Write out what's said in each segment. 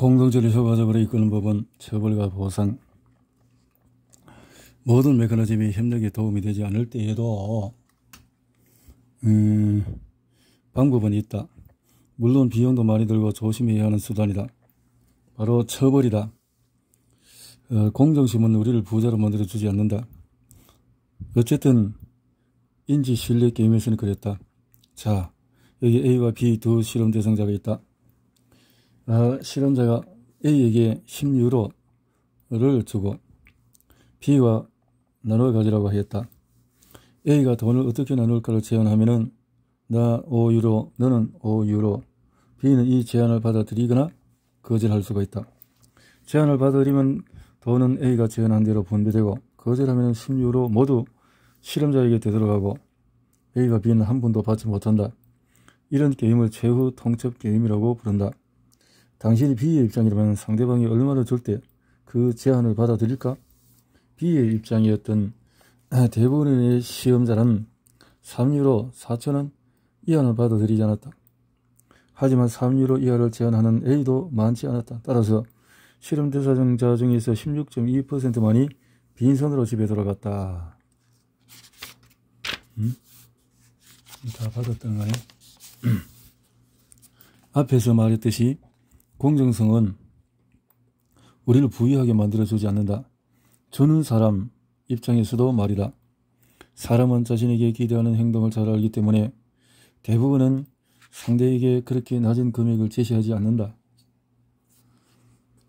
공동체를 효과적으로 이끄는 법은 처벌과 보상, 모든 메커니즘이 협력에 도움이 되지 않을 때에도 방법은 있다. 물론 비용도 많이 들고 조심해야 하는 수단이다. 바로 처벌이다. 공정심은 우리를 부자로 만들어주지 않는다. 어쨌든 인지 실력 게임에서는 그랬다. 자, 여기 A와 B 두 실험 대상자가 있다. 실험자가 A에게 10유로를 주고 B와 나눠 가지라고 했다. A가 돈을 어떻게 나눌까를 제안하면은 나 5유로, 너는 5유로. B는 이 제안을 받아들이거나 거절할 수가 있다. 제안을 받아들이면 돈은 A가 제안한 대로 분배되고, 거절하면 10유로 모두 실험자에게 되돌아가고 A와 B는 한 푼도 받지 못한다. 이런 게임을 최후 통첩 게임이라고 부른다. 당신이 B의 입장이라면 상대방이 얼마나 줄 때 그 제안을 받아들일까? B의 입장이었던 대부분의 시험자는 3유로 4천원 이하를 받아들이지 않았다. 하지만 3유로 이하를 제안하는 A도 많지 않았다. 따라서 실험 대상자 중에서 16.2%만이 빈손으로 집에 돌아갔다. 다 받았던 거네. 앞에서 말했듯이 공정성은 우리를 부유하게 만들어주지 않는다. 주는 사람 입장에서도 말이다. 사람은 자신에게 기대하는 행동을 잘 알기 때문에 대부분은 상대에게 그렇게 낮은 금액을 제시하지 않는다.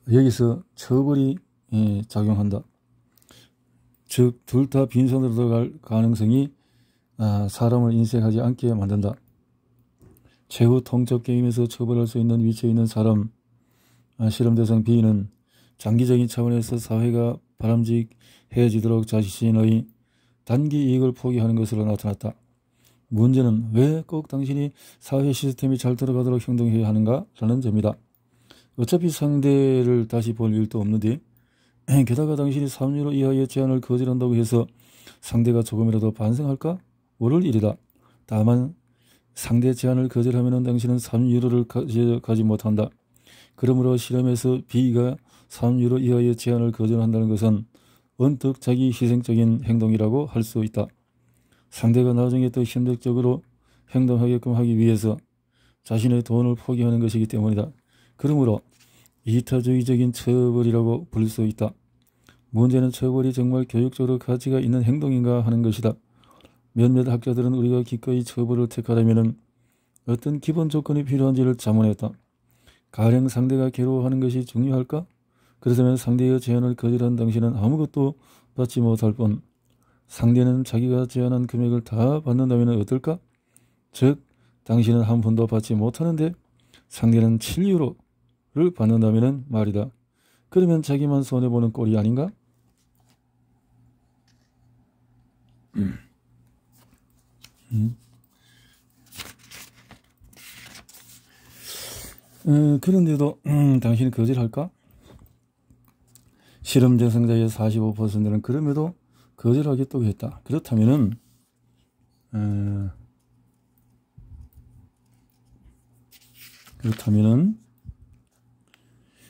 여기서 처벌이 작용한다. 즉, 둘 다 빈손으로 들어갈 가능성이 사람을 인색하지 않게 만든다. 최후 통첩 게임에서 처벌할 수 있는 위치에 있는 사람, 실험 대상 B는 장기적인 차원에서 사회가 바람직해지도록 자신의 단기 이익을 포기하는 것으로 나타났다. 문제는 왜 꼭 당신이 사회 시스템이 잘 돌아가도록 행동해야 하는가? 라는 점이다. 어차피 상대를 다시 볼 일도 없는데 게다가 당신이 3유로 이하의 제안을 거절한다고 해서 상대가 조금이라도 반성할까? 모를 일이다. 다만 상대 제안을 거절하면 당신은 3유로를 가져가지 못한다. 그러므로 실험에서 B가 3유로 이하의 제안을 거절한다는 것은 언뜻 자기 희생적인 행동이라고 할 수 있다. 상대가 나중에 더 협력적으로 행동하게끔 하기 위해서 자신의 돈을 포기하는 것이기 때문이다. 그러므로 이타주의적인 처벌이라고 부를 수 있다. 문제는 처벌이 정말 교육적으로 가치가 있는 행동인가 하는 것이다. 몇몇 학자들은 우리가 기꺼이 처벌을 택하려면 어떤 기본 조건이 필요한지를 자문했다. 가령 상대가 괴로워하는 것이 중요할까? 그렇다면 상대의 제안을 거절한 당신은 아무것도 받지 못할 뿐 상대는 자기가 제안한 금액을 다 받는다면 어떨까? 즉, 당신은 한 푼도 받지 못하는데 상대는 7유로를 받는다면 말이다. 그러면 자기만 손해보는 꼴이 아닌가? 그런데도 당신이 거절할까? 실험 대상자의 45%는 그럼에도 거절하겠다고 했다. 그렇다면은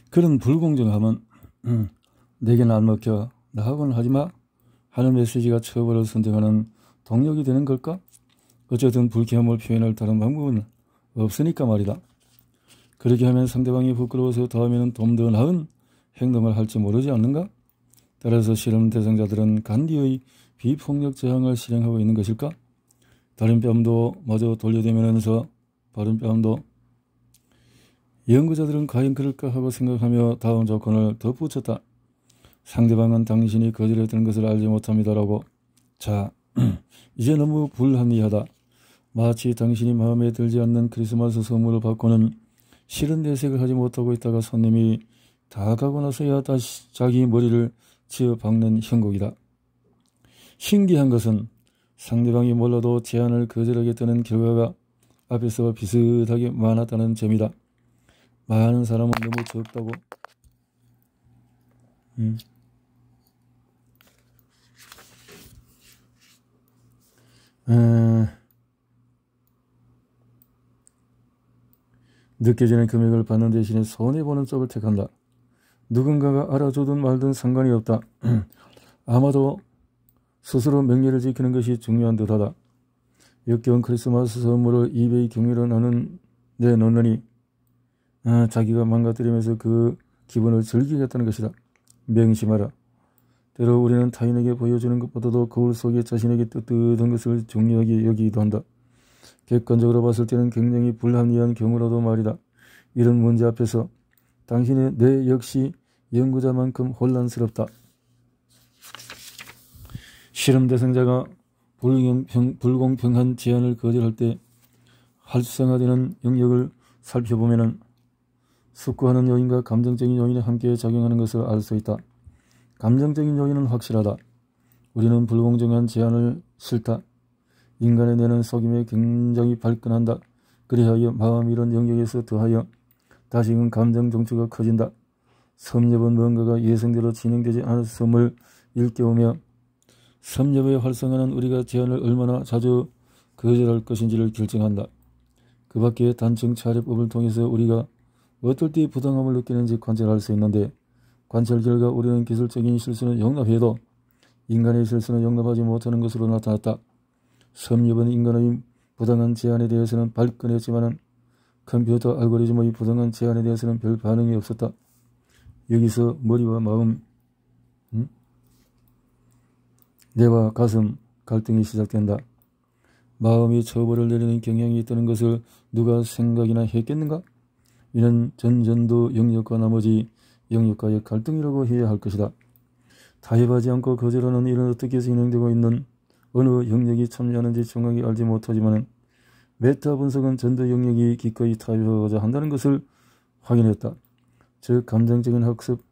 그런 불공정함은 내게는 안 먹혀, 나하고는 하지마 하는 메시지가 처벌을 선정하는 동력이 되는 걸까? 어쨌든 불쾌함을 표현할 다른 방법은 없으니까 말이다. 그렇게 하면 상대방이 부끄러워서 다음에는 좀 더 나은 행동을 할지 모르지 않는가? 따라서 실험 대상자들은 간디의 비폭력 저항을 실행하고 있는 것일까? 다른 뺨도 마저 돌려대면서 바른 뺨도. 연구자들은 과연 그럴까 하고 생각하며 다음 조건을 덧붙였다. 상대방은 당신이 거절했던 것을 알지 못합니다라고. 자, 이제 너무 불합리하다. 마치 당신이 마음에 들지 않는 크리스마스 선물을 받고는 싫은 내색을 하지 못하고 있다가 손님이 다 가고 나서야 다시 자기 머리를 지어 박는 형국이다. 신기한 것은 상대방이 몰라도 제안을 거절하겠다는 결과가 앞에서 비슷하게 많았다는 점이다. 많은 사람은 너무 적다고. 느껴지는 금액을 받는 대신에 손해보는 쪽을 택한다. 누군가가 알아주든 말든 상관이 없다. 아마도 스스로 명예를 지키는 것이 중요한 듯하다. 역겨운 크리스마스 선물을 이베이 경매로 나눈데 넣느니 자기가 망가뜨리면서 그 기분을 즐기겠다는 것이다. 명심하라. 때로 우리는 타인에게 보여주는 것보다도 거울 속에 자신에게 뜨뜻한 것을 중요하게 여기기도 한다. 객관적으로 봤을 때는 굉장히 불합리한 경우라도 말이다. 이런 문제 앞에서 당신의 뇌 역시 연구자만큼 혼란스럽다. 실험 대상자가 불공평한 제한을 거절할 때 활성화되는 영역을 살펴보면 숙고하는 요인과 감정적인 요인이 함께 작용하는 것을 알 수 있다. 감정적인 요인은 확실하다. 우리는 불공정한 제한을 싫다. 인간의 뇌는 속임에 굉장히 발끈한다. 그리하여 마음 이런 영역에서 더하여 다시금 감정 정추가 커진다. 섭렵은 뭔가가 예상대로 진행되지 않았음을 일깨우며 섭렵의 활성화는 우리가 제한을 얼마나 자주 거절할 것인지를 결정한다. 그 밖에 단층 차례법을 통해서 우리가 어떨 때 부당함을 느끼는지 관찰할 수 있는데 관찰 결과 우리는 기술적인 실수는 용납해도 인간의 실수는 용납하지 못하는 것으로 나타났다. 섭렵은 인간의 부당한 제한에 대해서는 발끈했지만 컴퓨터 알고리즘의 부당한 제한에 대해서는 별 반응이 없었다. 여기서 머리와 마음, 뇌와 가슴 갈등이 시작된다. 마음이 처벌을 내리는 경향이 있다는 것을 누가 생각이나 했겠는가? 이는 전전도 영역과 나머지 영역과의 갈등이라고 해야 할 것이다. 타협하지 않고 거절하는 일은 어떻게 진행되고 있는 어느 영역이 참여하는지 정확히 알지 못하지만 메타 분석은 전도 영역이 기꺼이 타협하고자 한다는 것을 확인했다. 즉 감정적인 학습,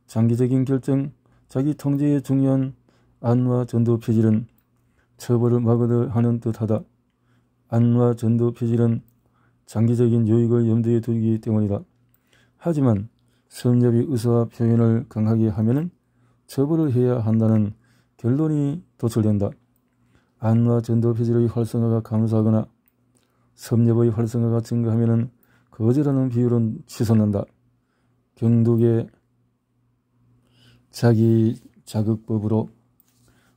장기적인 결정, 자기 통제의 중요한 안와 전도 표질은 처벌을 막으려 하는 듯하다. 안와 전도 표질은 장기적인 유익을 염두에 두기 때문이다. 하지만 섭렵이 의사 표현을 강하게 하면 처벌을 해야 한다는 결론이 도출된다. 안와 전도 표질의 활성화가 감소하거나 섭렵의 활성화가 증가하면 거절하는 비율은 치솟는다. 경둑의 자기 자극법으로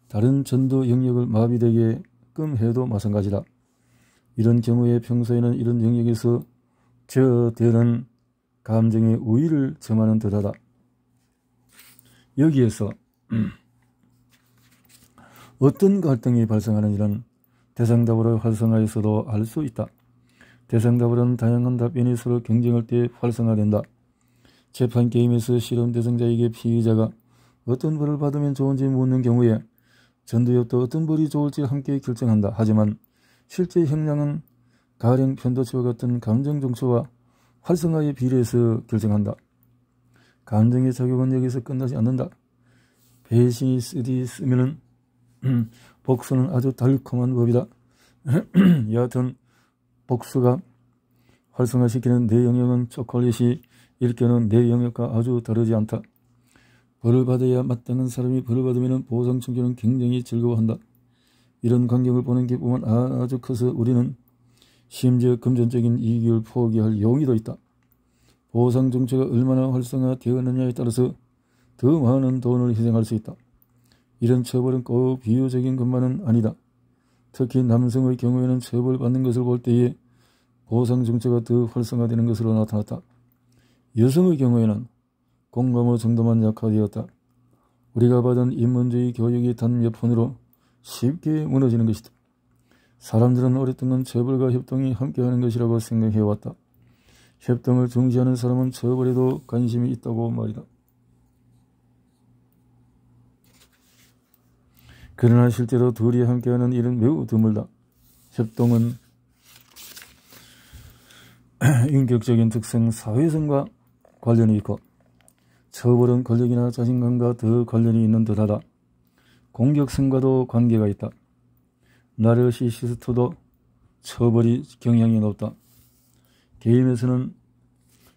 다른 전도 영역을 마비되게끔 해도 마찬가지다. 이런 경우에 평소에는 이런 영역에서 저들은 감정의 우위를 점하는 듯하다. 여기에서 어떤 갈등이 발생하는지는 대상답으로 활성화에서도 알 수 있다. 대상답으로는 다양한 답변이 서로 경쟁할 때 활성화된다. 재판 게임에서 실험 대상자에게 피의자가 어떤 벌을 받으면 좋은지 묻는 경우에 전도협도 어떤 벌이 좋을지 함께 결정한다. 하지만 실제 형량은 가령 편도치와 같은 감정 정초와 활성화의 비례해서 결정한다. 감정의 작용은 여기서 끝나지 않는다. 배신이 쓰면 복수는 아주 달콤한 법이다. 여하튼 복수가 활성화시키는 내 영역은 초콜릿이 일깨우는 내 영역과 아주 다르지 않다. 벌을 받아야 마땅한 사람이 벌을 받으면 보상 청구는 굉장히 즐거워한다. 이런 광경을 보는 기쁨은 아주 커서 우리는 심지어 금전적인 이익을 포기할 용의도 있다. 보상 정체가 얼마나 활성화되었느냐에 따라서 더 많은 돈을 희생할 수 있다. 이런 처벌은 꼭 비유적인 것만은 아니다. 특히 남성의 경우에는 처벌받는 것을 볼 때에 보상 정체가 더 활성화되는 것으로 나타났다. 여성의 경우에는 공감의 정도만 약화되었다. 우리가 받은 인문주의 교육이 단 몇 푼으로 쉽게 무너지는 것이다. 사람들은 오랫동안 처벌과 협동이 함께하는 것이라고 생각해왔다. 협동을 중시하는 사람은 처벌에도 관심이 있다고 말이다. 그러나 실제로 둘이 함께하는 일은 매우 드물다. 협동은 인격적인 특성, 사회성과 관련이 있고 처벌은 권력이나 자신감과 더 관련이 있는 듯하다. 공격성과도 관계가 있다. 나르시시스트도 처벌이 경향이 높다. 게임에서는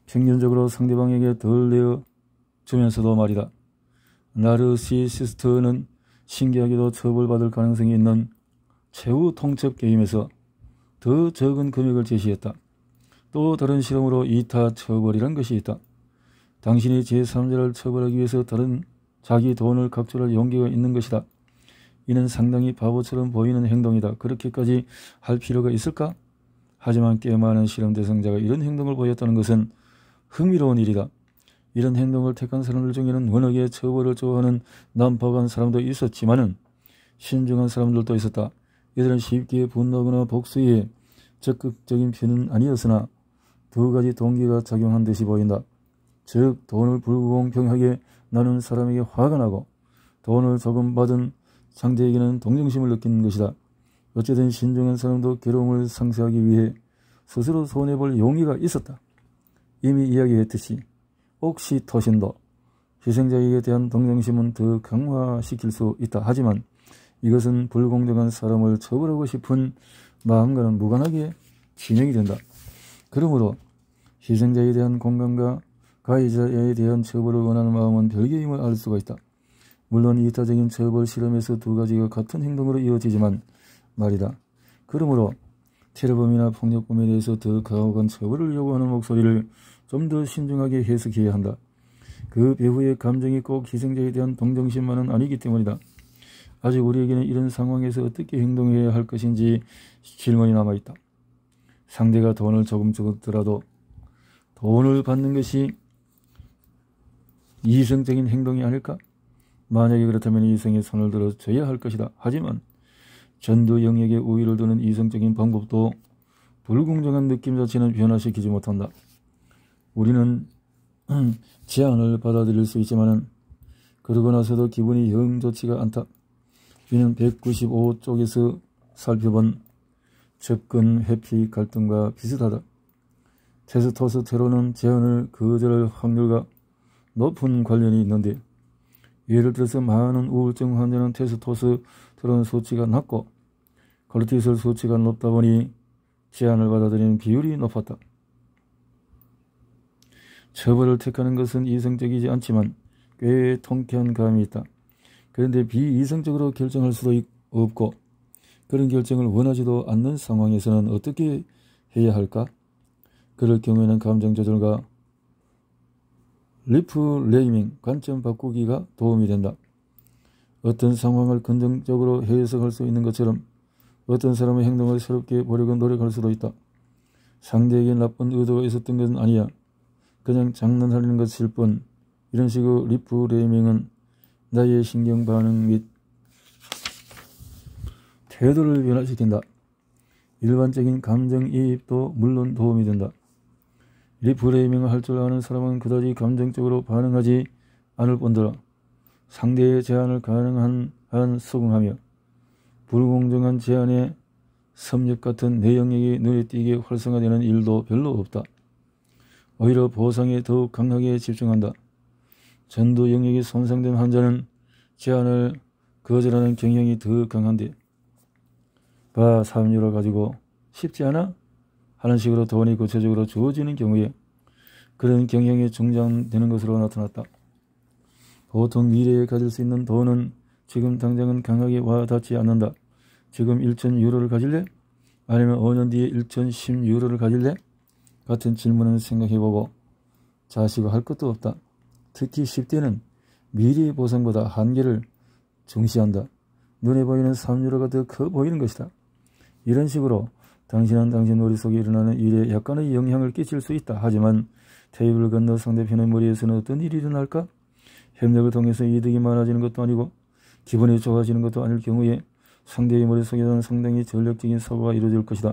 평균적으로 상대방에게 덜 내어주면서도 말이다. 나르시시스트는 신기하게도 처벌받을 가능성이 있는 최후 통첩 게임에서 더 적은 금액을 제시했다. 또 다른 실험으로 이타 처벌이란 것이 있다. 당신이 제3자를 처벌하기 위해서 다른 자기 돈을 각출할 용기가 있는 것이다. 이는 상당히 바보처럼 보이는 행동이다. 그렇게까지 할 필요가 있을까? 하지만 꽤 많은 실험 대상자가 이런 행동을 보였다는 것은 흥미로운 일이다. 이런 행동을 택한 사람들 중에는 워낙에 처벌을 좋아하는 난폭한 사람도 있었지만은 신중한 사람들도 있었다. 이들은 쉽게 분노하거나 복수에 적극적인 편은 아니었으나 두 가지 동기가 작용한 듯이 보인다. 즉 돈을 불공평하게 나눈 사람에게 화가 나고 돈을 조금 받은 상대에게는 동정심을 느끼는 것이다. 어쨌든 신중한 사람도 괴로움을 상쇄하기 위해 스스로 손해볼 용의가 있었다. 이미 이야기했듯이 옥시토신도 희생자에게 대한 동정심은 더 강화시킬 수 있다. 하지만 이것은 불공정한 사람을 처벌하고 싶은 마음과는 무관하게 진행이 된다. 그러므로 희생자에 대한 공감과 가해자에 대한 처벌을 원하는 마음은 별개임을 알 수가 있다. 물론 이타적인 처벌 실험에서 두 가지가 같은 행동으로 이어지지만 말이다. 그러므로 테러범이나 폭력범에 대해서 더 가혹한 처벌을 요구하는 목소리를 좀 더 신중하게 해석해야 한다. 그 배후의 감정이 꼭 희생자에 대한 동정심만은 아니기 때문이다. 아직 우리에게는 이런 상황에서 어떻게 행동해야 할 것인지 질문이 남아있다. 상대가 돈을 조금 주더라도 돈을 받는 것이 이성적인 행동이 아닐까? 만약에 그렇다면 이성에 손을 들어줘야 할 것이다. 하지만 전두 영역에 우위를 두는 이성적인 방법도 불공정한 느낌 자체는 변화시키지 못한다. 우리는 제안을 받아들일 수 있지만 그러고 나서도 기분이 영 좋지가 않다. 이는 195쪽에서 살펴본 접근 회피 갈등과 비슷하다. 테스토스테론은 제안을 거절할 확률과 높은 관련이 있는데 예를 들어서 많은 우울증 환자는 테스토스테론 수치가 낮고 코르티솔 수치가 높다 보니 제안을 받아들이는 비율이 높았다. 처벌을 택하는 것은 이성적이지 않지만 꽤 통쾌한 감이 있다. 그런데 비이성적으로 결정할 수도 없고 그런 결정을 원하지도 않는 상황에서는 어떻게 해야 할까? 그럴 경우에는 감정 조절과 리프레이밍, 관점 바꾸기가 도움이 된다. 어떤 상황을 긍정적으로 해석할 수 있는 것처럼 어떤 사람의 행동을 새롭게 보려고 노력할 수도 있다. 상대에게 나쁜 의도가 있었던 것은 아니야. 그냥 장난하려는 것일 뿐. 이런 식으로 리프레이밍은 나의 신경 반응 및 태도를 변화시킨다. 일반적인 감정이입도 물론 도움이 된다. 리프레이밍을 할 줄 아는 사람은 그다지 감정적으로 반응하지 않을 뿐더러 상대의 제안을 가능한 한 수긍하며 불공정한 제안의 섭렵 같은 내 영역이 눈에 띄게 활성화되는 일도 별로 없다. 오히려 보상에 더욱 강하게 집중한다. 전두 영역이 손상된 환자는 제안을 거절하는 경향이 더 강한데 봐, 3유로 가지고 쉽지 않아? 하는 식으로 돈이 구체적으로 주어지는 경우에 그런 경향이 중장되는 것으로 나타났다. 보통 미래에 가질 수 있는 돈은 지금 당장은 강하게 와닿지 않는다. 지금 1,000유로를 가질래? 아니면 5년 뒤에 1,010유로를 가질래? 같은 질문을 생각해보고 자시고 할 것도 없다. 특히 10대는 미래 보상보다 한계를 중시한다. 눈에 보이는 3유로가 더 커 보이는 것이다. 이런 식으로 당신은 당신 머릿속에 일어나는 일에 약간의 영향을 끼칠 수 있다. 하지만 테이블 건너 상대편의 머리에서는 어떤 일이 일어날까? 협력을 통해서 이득이 많아지는 것도 아니고 기분이 좋아지는 것도 아닐 경우에 상대의 머릿속에서는 상당히 전략적인 사고가 이루어질 것이다.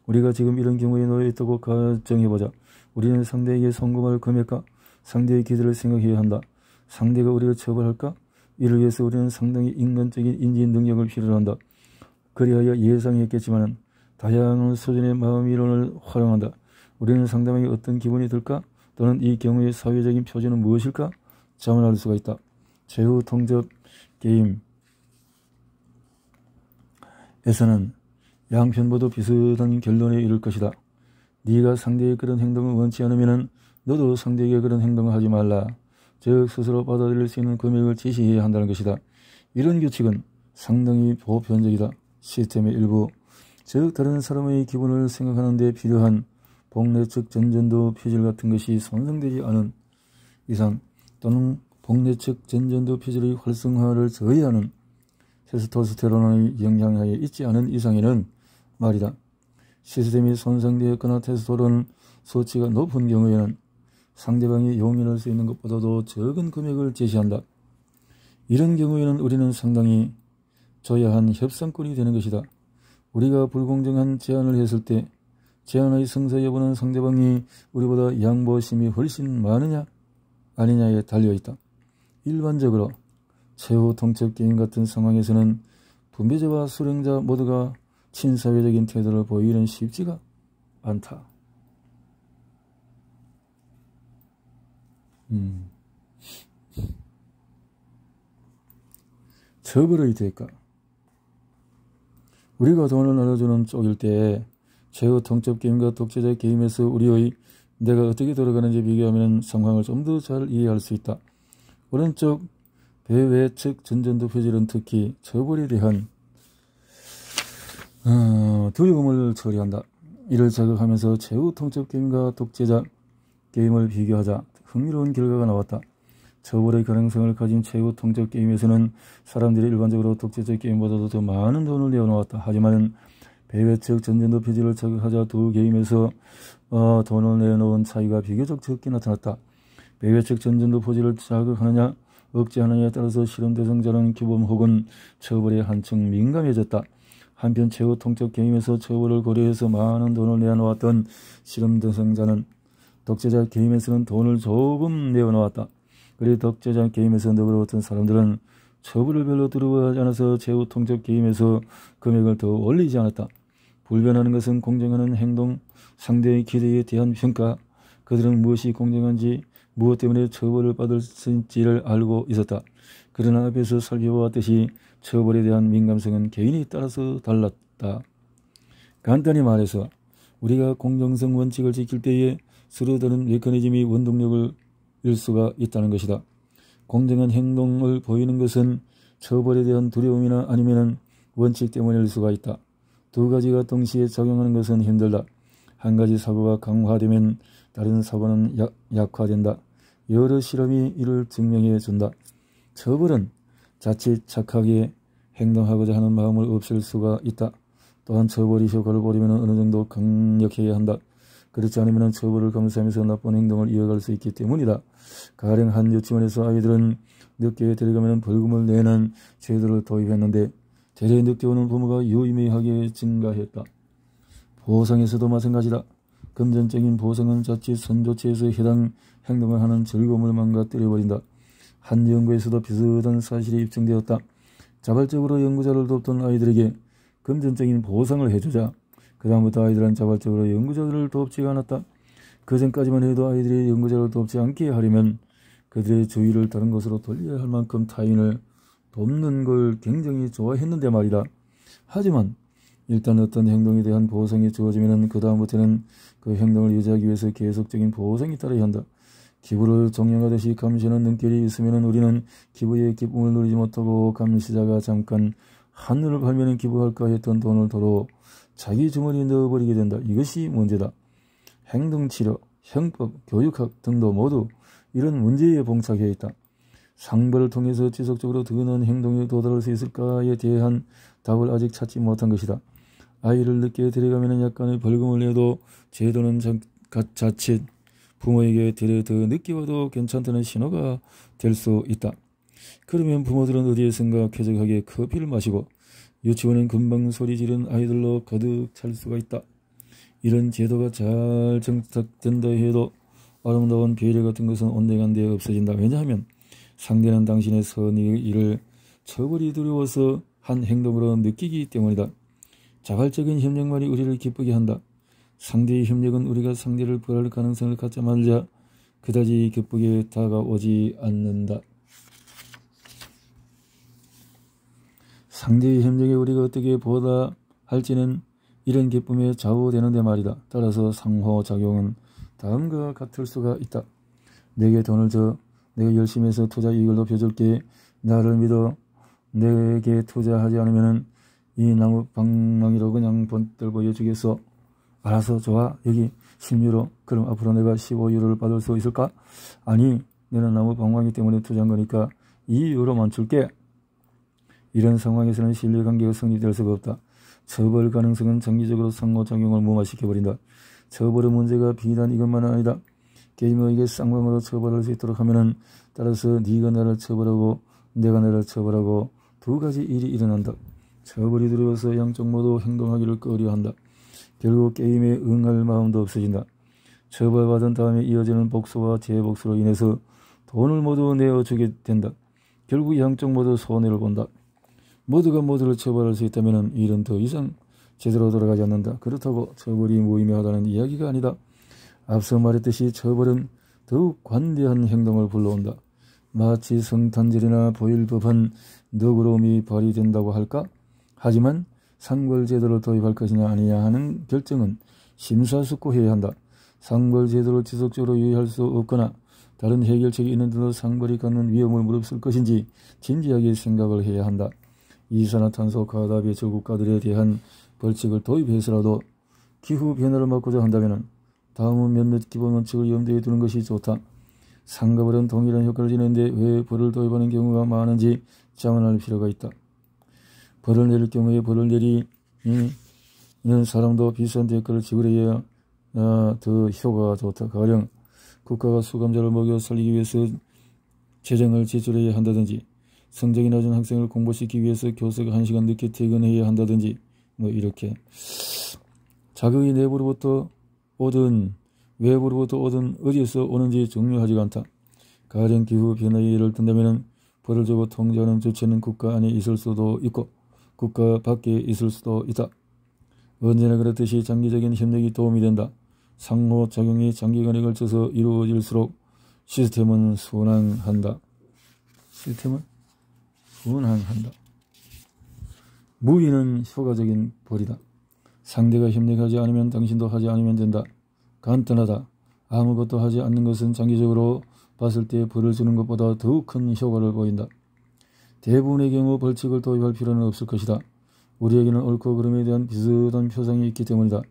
우리가 지금 이런 경우에 놓여 있다고 가정해보자. 우리는 상대에게 송금할 금액과 상대의 기대를 생각해야 한다. 상대가 우리를 처벌할까? 이를 위해서 우리는 상당히 인간적인 인지 능력을 필요로 한다. 그리하여 예상했겠지만 다양한 수준의 마음이론을 활용한다. 우리는 상대방이 어떤 기분이 들까? 또는 이 경우의 사회적인 표준은 무엇일까? 자문할 수가 있다. 최후 통접 게임에서는 양편 모두 비슷한 결론에 이를 것이다. 네가 상대의 그런 행동을 원치 않으면 너도 상대에게 그런 행동을 하지 말라. 즉 스스로 받아들일 수 있는 금액을 제시해야 한다는 것이다. 이런 규칙은 상당히 보편적이다. 시스템의 일부, 즉 다른 사람의 기분을 생각하는 데 필요한 복내 측 전전도 표질 같은 것이 손상되지 않은 이상 또는 복내 측 전전도 표질의 활성화를 저해하는 테스토스테론의 영향하에 있지 않은 이상에는 말이다. 시스템이 손상되었거나 테스토스테론 수치가 높은 경우에는 상대방이 용인할 수 있는 것보다도 적은 금액을 제시한다. 이런 경우에는 우리는 상당히 줘야 한 협상권이 되는 것이다. 우리가 불공정한 제안을 했을 때 제안의 성사 여부는 상대방이 우리보다 양보심이 훨씬 많으냐 아니냐에 달려있다. 일반적으로 최후 통첩 게임 같은 상황에서는 분배자와 수령자 모두가 친사회적인 태도를 보이기는 쉽지가 않다. 처벌의 대가. 우리가 돈을 나눠주는 쪽일 때 최후 통첩 게임과 독재자 게임에서 우리의 내가 어떻게 돌아가는지 비교하면 상황을 좀 더 잘 이해할 수 있다. 오른쪽 배외측 전전도 표질은 특히 처벌에 대한 두려움을 처리한다. 이를 자극하면서 최후 통첩 게임과 독재자 게임을 비교하자 흥미로운 결과가 나왔다. 처벌의 가능성을 가진 최후 통첩 게임에서는 사람들이 일반적으로 독재자 게임보다도 더 많은 돈을 내어놓았다. 하지만 배외측 전전도 표질을 자극하자 두 게임에서 돈을 내놓은 차이가 비교적 적게 나타났다. 배외측 전전도 표질을 자극하느냐 억제하느냐에 따라서 실험 대상자는 규범 혹은 처벌에 한층 민감해졌다. 한편 최후 통첩 게임에서 처벌을 고려해서 많은 돈을 내어놓았던 실험 대상자는 독재자 게임에서는 돈을 조금 내어놓았다. 그리고 독재자 게임에서 너그러웠던 사람들은 처벌을 별로 두려워하지 않아서 최후 통첩 게임에서 금액을 더 올리지 않았다. 불변하는 것은 공정하는 행동, 상대의 기대에 대한 평가, 그들은 무엇이 공정한지 무엇 때문에 처벌을 받을 수 있는지를 알고 있었다. 그러나 앞에서 살펴보았듯이 처벌에 대한 민감성은 개인에 따라서 달랐다. 간단히 말해서 우리가 공정성 원칙을 지킬 때에 스르르는 메커니즘이 원동력을 일 수가 있다는 것이다. 공정한 행동을 보이는 것은 처벌에 대한 두려움이나 아니면 원칙 때문일 수가 있다. 두 가지가 동시에 작용하는 것은 힘들다. 한 가지 사고가 강화되면 다른 사고는 약화된다. 여러 실험이 이를 증명해 준다. 처벌은 자칫 착하게 행동하고자 하는 마음을 없앨 수가 있다. 또한 처벌이 효과를 보려면 어느 정도 강력해야 한다. 그렇지 않으면 처벌을 감수하면서 나쁜 행동을 이어갈 수 있기 때문이다. 가령 한 유치원에서 아이들은 늦게 데려가면 벌금을 내는 제도를 도입했는데 대래 늦게 오는 부모가 유의미하게 증가했다. 보상에서도 마찬가지다. 금전적인 보상은 자칫 선조치에서 해당 행동을 하는 즐거움을 망가뜨려버린다. 한 연구에서도 비슷한 사실이 입증되었다. 자발적으로 연구자를 돕던 아이들에게 금전적인 보상을 해주자 그 다음부터 아이들은 자발적으로 연구자들을 돕지가 않았다. 그 전까지만 해도 아이들이 연구자를 돕지 않게 하려면 그들의 주의를 다른 것으로 돌려야 할 만큼 타인을 돕는 걸 굉장히 좋아했는데 말이다. 하지만 일단 어떤 행동에 대한 보상이 주어지면 그 다음부터는 그 행동을 유지하기 위해서 계속적인 보상이 따라야 한다. 기부를 종영하듯이 감시하는 눈길이 있으면 우리는 기부의 기쁨을 누리지 못하고 감시자가 잠깐 한눈을 팔면 기부할까 했던 돈을 도로 자기 주머니에 넣어버리게 된다. 이것이 문제다. 행동치료, 형법, 교육학 등도 모두 이런 문제에 봉착해 있다. 상벌을 통해서 지속적으로 더 나은 행동에 도달할 수 있을까에 대한 답을 아직 찾지 못한 것이다. 아이를 늦게 데려가면 약간의 벌금을 내도 제도는 자칫 부모에게 데려 더 늦게 와도 괜찮다는 신호가 될 수 있다. 그러면 부모들은 어디에선가 쾌적하게 커피를 마시고 유치원은 금방 소리 지른 아이들로 가득 찰 수가 있다. 이런 제도가 잘 정착된다 해도 아름다운 배려 같은 것은 온데간데 없어진다. 왜냐하면 상대는 당신의 선의 일을 처벌이 두려워서 한 행동으로 느끼기 때문이다. 자발적인 협력만이 우리를 기쁘게 한다. 상대의 협력은 우리가 상대를 벌할 가능성을 갖자마자 그다지 기쁘게 다가오지 않는다. 상대의 협력에 우리가 어떻게 보답할지는 이런 기쁨에 좌우되는데 말이다. 따라서 상호작용은 다음과 같을 수가 있다. 내게 돈을 줘. 내가 열심히 해서 투자 이익을 높여줄게. 나를 믿어. 내게 투자하지 않으면 이 나무 방망이로 그냥 번들 보여주겠어. 알아서 좋아. 여기 10유로. 그럼 앞으로 내가 15유로를 받을 수 있을까? 아니, 너는 너무 방황이 때문에 투자한 거니까 2유로만 줄게. 이런 상황에서는 신뢰관계가 성립될 수가 없다. 처벌 가능성은 장기적으로 상호작용을 무마시켜버린다. 처벌의 문제가 비단 이것만은 아니다. 게이머에게 쌍방으로 처벌할 수 있도록 하면은 따라서 네가 나를 처벌하고 내가 나를 처벌하고 두 가지 일이 일어난다. 처벌이 두려워서 양쪽 모두 행동하기를 꺼려한다. 결국 게임에 응할 마음도 없어진다. 처벌받은 다음에 이어지는 복수와 재복수로 인해서 돈을 모두 내어주게 된다. 결국 양쪽 모두 손해를 본다. 모두가 모두를 처벌할 수 있다면 일은 더 이상 제대로 돌아가지 않는다. 그렇다고 처벌이 무의미하다는 이야기가 아니다. 앞서 말했듯이 처벌은 더욱 관대한 행동을 불러온다. 마치 성탄절이나 보일 법한 너그러움이 발휘된다고 할까? 하지만 상벌제도를 도입할 것이냐 아니냐 하는 결정은 심사숙고해야 한다. 상벌제도를 지속적으로 유지할 수 없거나 다른 해결책이 있는데도 상벌이 갖는 위험을 무릅쓸 것인지 진지하게 생각을 해야 한다. 이산화탄소 가다배출 국가들에 대한 벌칙을 도입해서라도 기후변화를 막고자 한다면 다음은 몇몇 기본 원칙을 염두에 두는 것이 좋다. 상가벌은 동일한 효과를 지니는데 왜 벌을 도입하는 경우가 많은지 자문할 필요가 있다. 벌을 내릴 경우에 벌을 내리는 사람도 비싼 대가를 지불해야 더 효과가 좋다. 가령 국가가 수감자를 먹여 살리기 위해서 재정을 지출해야 한다든지, 성적이 낮은 학생을 공부시키기 위해서 교사가 1시간 늦게 퇴근해야 한다든지, 뭐 이렇게. 자극이 내부로부터 오든 외부로부터 오든 어디에서 오는지 중요하지가 않다. 가령 기후 변화의 예를 든다면 벌을 주고 통제하는 주체는 국가 안에 있을 수도 있고 국가 밖에 있을 수도 있다. 언제나 그렇듯이 장기적인 협력이 도움이 된다. 상호작용이 장기간에 걸쳐서 이루어질수록 시스템은 순항한다. 무의는 효과적인 벌이다. 상대가 협력하지 않으면 당신도 하지 않으면 된다. 간단하다. 아무것도 하지 않는 것은 장기적으로 봤을 때 벌을 주는 것보다 더욱 큰 효과를 보인다. 대부분의 경우 벌칙을 도입할 필요는 없을 것이다. 우리에게는 옳고 그름에 대한 비슷한 표상이 있기 때문이다.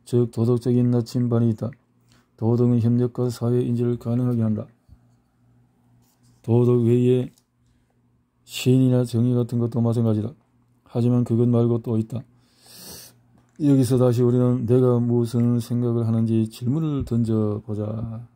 즉 도덕적인 나침반이 있다. 도덕은 협력과 사회 인지를 가능하게 한다. 도덕 외에 신이나 정의 같은 것도 마찬가지다. 하지만 그것 말고 또 있다. 여기서 다시 우리는 내가 무슨 생각을 하는지 질문을 던져보자.